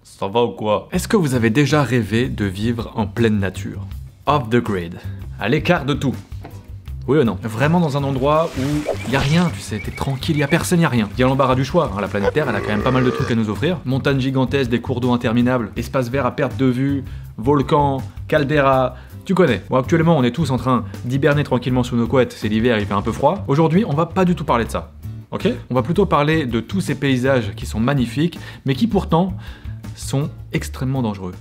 Ça va ou quoi? Est-ce que vous avez déjà rêvé de vivre en pleine nature? Off the grid, à l'écart de tout. Oui ou non? Vraiment dans un endroit où y a rien, tu sais, t'es tranquille, y a personne, y a rien. Y a l'embarras du choix, hein, la planète Terre, elle a quand même pas mal de trucs à nous offrir. Montagnes gigantesques, des cours d'eau interminables, espaces verts à perte de vue, volcans, caldeira, tu connais. Bon, actuellement, on est tous en train d'hiberner tranquillement sous nos couettes, c'est l'hiver, il fait un peu froid. Aujourd'hui, on va pas du tout parler de ça. Ok? On va plutôt parler de tous ces paysages qui sont magnifiques, mais qui pourtant sont extrêmement dangereux.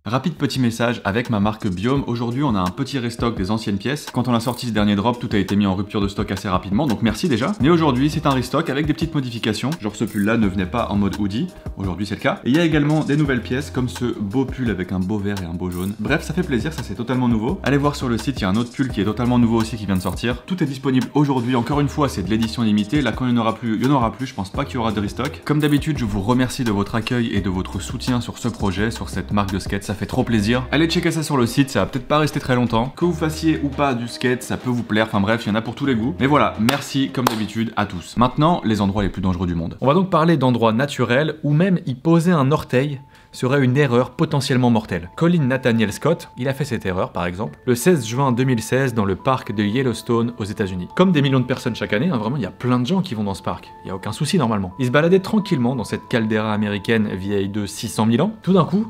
Rapide petit message avec ma marque Biome. Aujourd'hui, on a un petit restock des anciennes pièces. Quand on a sorti ce dernier drop, tout a été mis en rupture de stock assez rapidement, donc merci déjà. Mais aujourd'hui, c'est un restock avec des petites modifications. Genre ce pull-là ne venait pas en mode hoodie. Aujourd'hui, c'est le cas. Et il y a également des nouvelles pièces, comme ce beau pull avec un beau vert et un beau jaune. Bref, ça fait plaisir, ça c'est totalement nouveau. Allez voir sur le site, il y a un autre pull qui est totalement nouveau aussi qui vient de sortir. Tout est disponible aujourd'hui. Encore une fois, c'est de l'édition limitée. Là, quand il n'y en aura plus, il n'y en aura plus. Je pense pas qu'il y aura de restock. Comme d'habitude, je vous remercie de votre accueil et de votre soutien sur ce projet, sur cette marque de skate. Ça fait trop plaisir. Allez checker ça sur le site, ça va peut-être pas rester très longtemps. Que vous fassiez ou pas du skate, ça peut vous plaire. Enfin bref, il y en a pour tous les goûts. Mais voilà, merci comme d'habitude à tous. Maintenant, les endroits les plus dangereux du monde. On va donc parler d'endroits naturels où même y poser un orteil serait une erreur potentiellement mortelle. Colin Nathaniel Scott, il a fait cette erreur par exemple, le 16 juin 2016 dans le parc de Yellowstone aux États-Unis. Comme des millions de personnes chaque année, hein, vraiment il y a plein de gens qui vont dans ce parc, il n'y a aucun souci normalement. Il se baladait tranquillement dans cette caldeira américaine vieille de 600 000 ans. Tout d'un coup,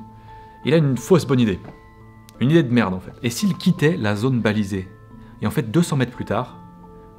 il a une fausse bonne idée. Une idée de merde en fait. Et s'il quittait la zone balisée? Et en fait 200 mètres plus tard,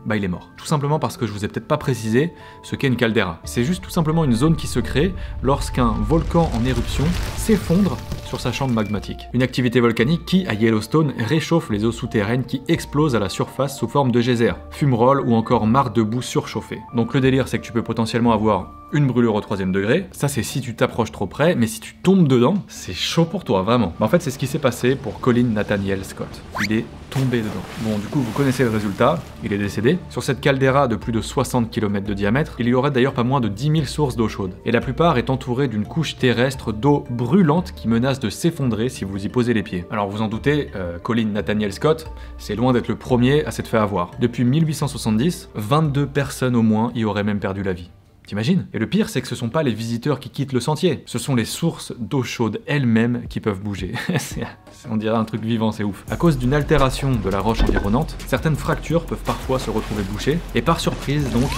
bah il est mort. Tout simplement parce que je vous ai peut-être pas précisé ce qu'est une caldeira. C'est juste tout simplement une zone qui se crée lorsqu'un volcan en éruption s'effondre sur sa chambre magmatique. Une activité volcanique qui, à Yellowstone, réchauffe les eaux souterraines qui explosent à la surface sous forme de geysers, fumerolles ou encore mares de boue surchauffées. Donc le délire c'est que tu peux potentiellement avoir une brûlure au 3e degré, ça c'est si tu t'approches trop près, mais si tu tombes dedans, c'est chaud pour toi, vraiment. En fait c'est ce qui s'est passé pour Colin Nathaniel Scott. Il est tombé dedans. Bon du coup vous connaissez le résultat, il est décédé. Sur cette caldeira de plus de 60 km de diamètre, il y aurait d'ailleurs pas moins de 10 000 sources d'eau chaude. Et la plupart est entourée d'une couche terrestre d'eau brûlante qui menace de s'effondrer si vous y posez les pieds. Alors vous en doutez, Colin Nathaniel Scott, c'est loin d'être le premier à s'être fait avoir. Depuis 1870, 22 personnes au moins y auraient même perdu la vie. T'imagines? Et le pire, c'est que ce sont pas les visiteurs qui quittent le sentier, ce sont les sources d'eau chaude elles-mêmes qui peuvent bouger. On dirait un truc vivant, c'est ouf. À cause d'une altération de la roche environnante, certaines fractures peuvent parfois se retrouver bouchées, et par surprise donc,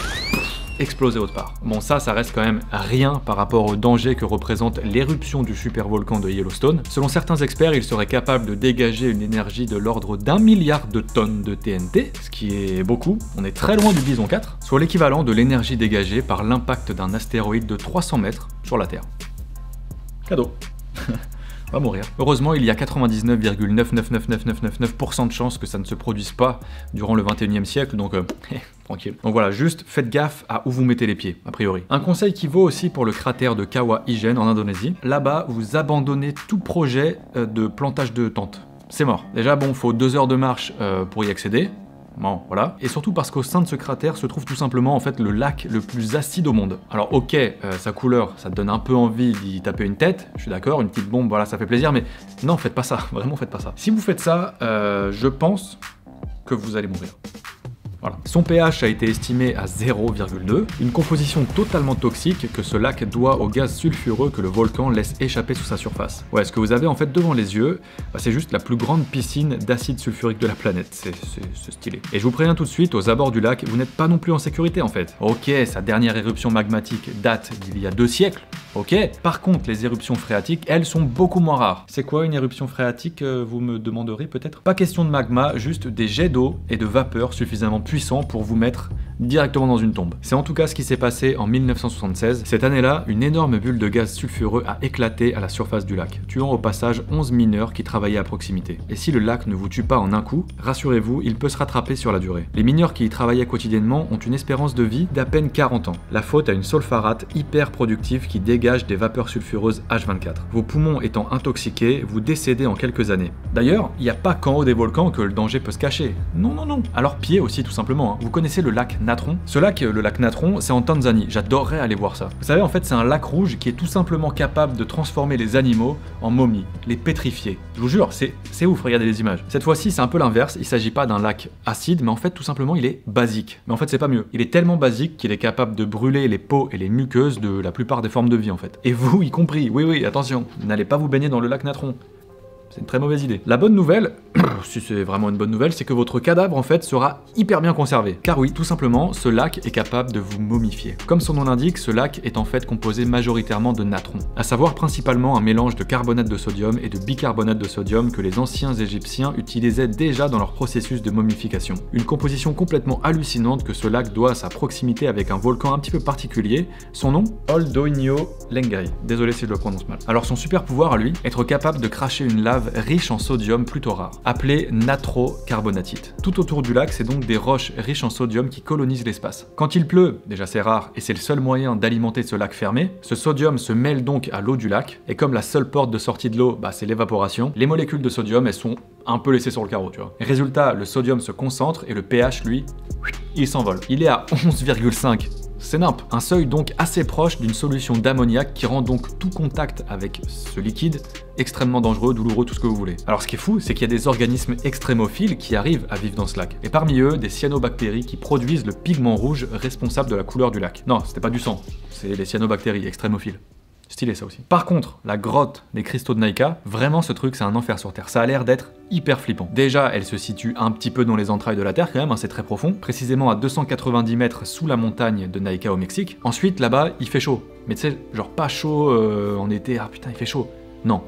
exploser autre part. Bon ça reste quand même rien par rapport au danger que représente l'éruption du supervolcan de Yellowstone. Selon certains experts, il serait capable de dégager une énergie de l'ordre d'1 milliard de tonnes de TNT, ce qui est beaucoup, on est très loin du Bison 4, soit l'équivalent de l'énergie dégagée par l'impact d'un astéroïde de 300 mètres sur la Terre. Cadeau. Va mourir. Heureusement, il y a 99,9999999% de chances que ça ne se produise pas durant le 21e siècle, donc tranquille. Donc voilà, juste faites gaffe à où vous mettez les pieds, a priori. Un conseil qui vaut aussi pour le cratère de Kawah Ijen en Indonésie. Là-bas, vous abandonnez tout projet de plantage de tentes. C'est mort. Déjà, bon, faut 2 heures de marche pour y accéder. Bon, voilà. Et surtout parce qu'au sein de ce cratère se trouve tout simplement en fait le lac le plus acide au monde. Alors ok, sa couleur, ça te donne un peu envie d'y taper une tête, je suis d'accord, une petite bombe, voilà, ça fait plaisir, mais non, faites pas ça, vraiment faites pas ça. Si vous faites ça, je pense que vous allez mourir. Voilà. Son pH a été estimé à 0,2, une composition totalement toxique que ce lac doit au gaz sulfureux que le volcan laisse échapper sous sa surface. Ouais, ce que vous avez en fait devant les yeux, bah, c'est juste la plus grande piscine d'acide sulfurique de la planète, c'est stylé. Et je vous préviens tout de suite, aux abords du lac, vous n'êtes pas non plus en sécurité en fait. Ok, sa dernière éruption magmatique date d'il y a 2 siècles, ok. Par contre, les éruptions phréatiques, elles sont beaucoup moins rares. C'est quoi une éruption phréatique, vous me demanderez peut-être? Pas question de magma, juste des jets d'eau et de vapeur suffisamment puissant pour vous mettre directement dans une tombe. C'est en tout cas ce qui s'est passé en 1976. Cette année-là, une énorme bulle de gaz sulfureux a éclaté à la surface du lac, tuant au passage 11 mineurs qui travaillaient à proximité. Et si le lac ne vous tue pas en un coup, rassurez-vous, il peut se rattraper sur la durée. Les mineurs qui y travaillaient quotidiennement ont une espérance de vie d'à peine 40 ans. La faute à une sulfarate hyper productive qui dégage des vapeurs sulfureuses H24. Vos poumons étant intoxiqués, vous décédez en quelques années. D'ailleurs, il n'y a pas qu'en haut des volcans que le danger peut se cacher. Non, non, non. À leurs pieds aussi tout simplement. Vous connaissez le lac Natron. Ce lac, le lac Natron, c'est en Tanzanie. J'adorerais aller voir ça. Vous savez, en fait, c'est un lac rouge qui est tout simplement capable de transformer les animaux en momies, les pétrifier. Je vous jure, c'est ouf, regardez les images. Cette fois-ci, c'est un peu l'inverse. Il s'agit pas d'un lac acide, mais en fait, tout simplement, il est basique. Mais en fait, c'est pas mieux. Il est tellement basique qu'il est capable de brûler les peaux et les muqueuses de la plupart des formes de vie, en fait. Et vous, y compris. Oui, attention, n'allez pas vous baigner dans le lac Natron. C'est une très mauvaise idée. La bonne nouvelle, si c'est vraiment une bonne nouvelle, c'est que votre cadavre en fait sera hyper bien conservé. Car oui, tout simplement, ce lac est capable de vous momifier. Comme son nom l'indique, ce lac est en fait composé majoritairement de natron, à savoir principalement un mélange de carbonate de sodium et de bicarbonate de sodium que les anciens Égyptiens utilisaient déjà dans leur processus de momification. Une composition complètement hallucinante que ce lac doit à sa proximité avec un volcan un petit peu particulier, son nom, Ol-Doinyo Lengai. Désolé si je le prononce mal. Alors son super pouvoir à lui, être capable de cracher une lave riche en sodium plutôt rare, appelée natrocarbonatite. Tout autour du lac, c'est donc des roches riches en sodium qui colonisent l'espace. Quand il pleut, déjà c'est rare et c'est le seul moyen d'alimenter ce lac fermé, ce sodium se mêle donc à l'eau du lac, et comme la seule porte de sortie de l'eau, c'est l'évaporation, les molécules de sodium, elles sont un peu laissées sur le carreau, tu vois. Et résultat, le sodium se concentre et le pH, lui, il s'envole. Il est à 11,5. C'est nimp. Un seuil donc assez proche d'une solution d'ammoniac qui rend donc tout contact avec ce liquide extrêmement dangereux, douloureux, tout ce que vous voulez. Alors ce qui est fou, c'est qu'il y a des organismes extrémophiles qui arrivent à vivre dans ce lac. Et parmi eux, des cyanobactéries qui produisent le pigment rouge responsable de la couleur du lac. Non, c'était pas du sang, c'est les cyanobactéries extrémophiles. Stylé ça aussi. Par contre, la grotte des cristaux de Naïka, vraiment ce truc c'est un enfer sur Terre. Ça a l'air d'être hyper flippant. Déjà, elle se situe un petit peu dans les entrailles de la Terre quand même, c'est très profond, précisément à 290 mètres sous la montagne de Naïka au Mexique. Ensuite, là-bas, il fait chaud. Mais tu sais, genre pas chaud en été, ah putain il fait chaud. Non.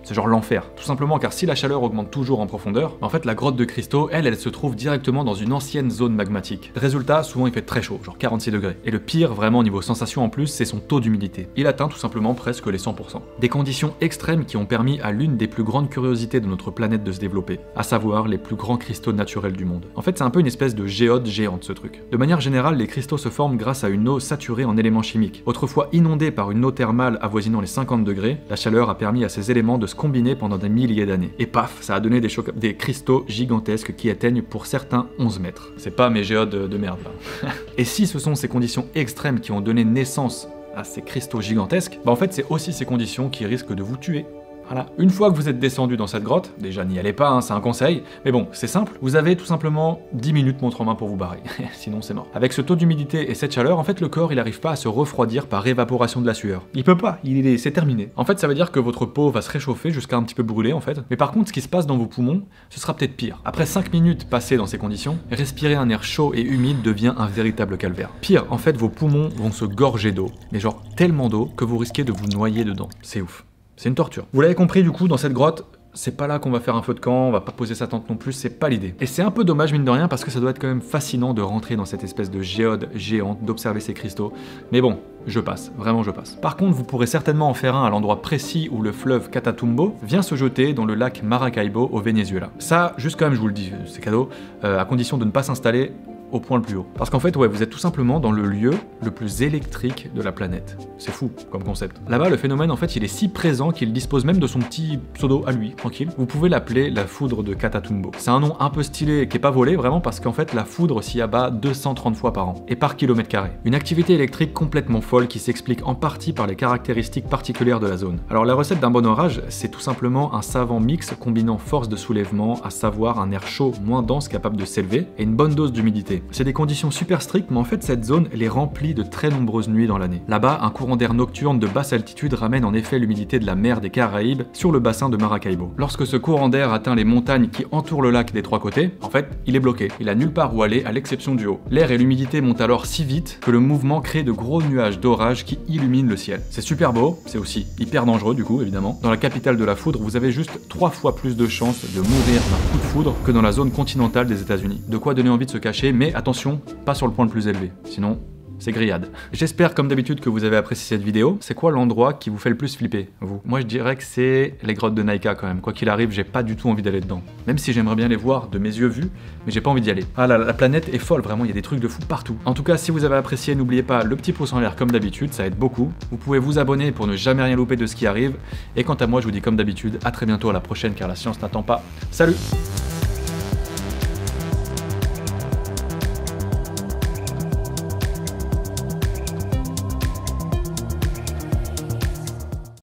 C'est genre l'enfer. Tout simplement car si la chaleur augmente toujours en profondeur, en fait la grotte de cristaux, elle se trouve directement dans une ancienne zone magmatique. Résultat, souvent il fait très chaud, genre 46 degrés. Et le pire, vraiment niveau sensation en plus, c'est son taux d'humidité. Il atteint tout simplement presque les 100%. Des conditions extrêmes qui ont permis à l'une des plus grandes curiosités de notre planète de se développer, à savoir les plus grands cristaux naturels du monde. En fait, c'est un peu une espèce de géode géante ce truc. De manière générale, les cristaux se forment grâce à une eau saturée en éléments chimiques. Autrefois inondée par une eau thermale avoisinant les 50 degrés, la chaleur a permis à ces éléments de se combiner pendant des milliers d'années. Et paf, ça a donné des cristaux gigantesques qui atteignent pour certains 11 mètres. C'est pas mes géodes de merde là. Et si ce sont ces conditions extrêmes qui ont donné naissance à ces cristaux gigantesques, en fait c'est aussi ces conditions qui risquent de vous tuer. Voilà. Une fois que vous êtes descendu dans cette grotte, déjà n'y allez pas, c'est un conseil, mais bon, c'est simple, vous avez tout simplement 10 minutes montre en main pour vous barrer, sinon c'est mort. Avec ce taux d'humidité et cette chaleur, en fait le corps il arrive pas à se refroidir par évaporation de la sueur. Il peut pas, c'est terminé. En fait ça veut dire que votre peau va se réchauffer jusqu'à un petit peu brûler en fait, mais par contre ce qui se passe dans vos poumons, ce sera peut-être pire. Après 5 minutes passées dans ces conditions, respirer un air chaud et humide devient un véritable calvaire. Pire, en fait vos poumons vont se gorger d'eau, mais genre tellement d'eau que vous risquez de vous noyer dedans. C'est ouf. C'est une torture. Vous l'avez compris du coup, dans cette grotte, c'est pas là qu'on va faire un feu de camp, on va pas poser sa tente non plus, c'est pas l'idée. Et c'est un peu dommage mine de rien parce que ça doit être quand même fascinant de rentrer dans cette espèce de géode géante, d'observer ces cristaux. Mais bon, je passe, vraiment je passe. Par contre, vous pourrez certainement en faire un à l'endroit précis où le fleuve Catatumbo vient se jeter dans le lac Maracaibo au Venezuela. Ça, juste quand même, je vous le dis, c'est cadeau, à condition de ne pas s'installer au point le plus haut. Parce qu'en fait, ouais, vous êtes tout simplement dans le lieu le plus électrique de la planète. C'est fou comme concept. Là-bas, le phénomène, en fait, il est si présent qu'il dispose même de son petit pseudo à lui, tranquille. Vous pouvez l'appeler la foudre de Catatumbo. C'est un nom un peu stylé qui est pas volé, vraiment, parce qu'en fait, la foudre s'y abat 230 fois par an, et par kilomètre carré. Une activité électrique complètement folle qui s'explique en partie par les caractéristiques particulières de la zone. Alors, la recette d'un bon orage, c'est tout simplement un savant mix combinant force de soulèvement, à savoir un air chaud moins dense capable de s'élever, et une bonne dose d'humidité. C'est des conditions super strictes, mais en fait cette zone elle est remplie de très nombreuses nuits dans l'année. Là-bas, un courant d'air nocturne de basse altitude ramène en effet l'humidité de la mer des Caraïbes sur le bassin de Maracaibo. Lorsque ce courant d'air atteint les montagnes qui entourent le lac des trois côtés, en fait, il est bloqué. Il a nulle part où aller à l'exception du haut. L'air et l'humidité montent alors si vite que le mouvement crée de gros nuages d'orage qui illuminent le ciel. C'est super beau, c'est aussi hyper dangereux du coup évidemment. Dans la capitale de la foudre, vous avez juste 3 fois plus de chances de mourir d'un coup de foudre que dans la zone continentale des États-Unis. De quoi donner envie de se cacher, mais attention, pas sur le point le plus élevé, sinon c'est grillade. J'espère comme d'habitude que vous avez apprécié cette vidéo. C'est quoi l'endroit qui vous fait le plus flipper, vous? Moi je dirais que c'est les grottes de Naïka quand même. Quoi qu'il arrive, j'ai pas du tout envie d'aller dedans. Même si j'aimerais bien les voir de mes yeux vus, mais j'ai pas envie d'y aller. Ah là, la planète est folle, vraiment, il y a des trucs de fou partout. En tout cas, si vous avez apprécié, n'oubliez pas le petit pouce en l'air comme d'habitude, ça aide beaucoup. Vous pouvez vous abonner pour ne jamais rien louper de ce qui arrive. Et quant à moi, je vous dis comme d'habitude, à très bientôt à la prochaine car la science n'attend pas. Salut!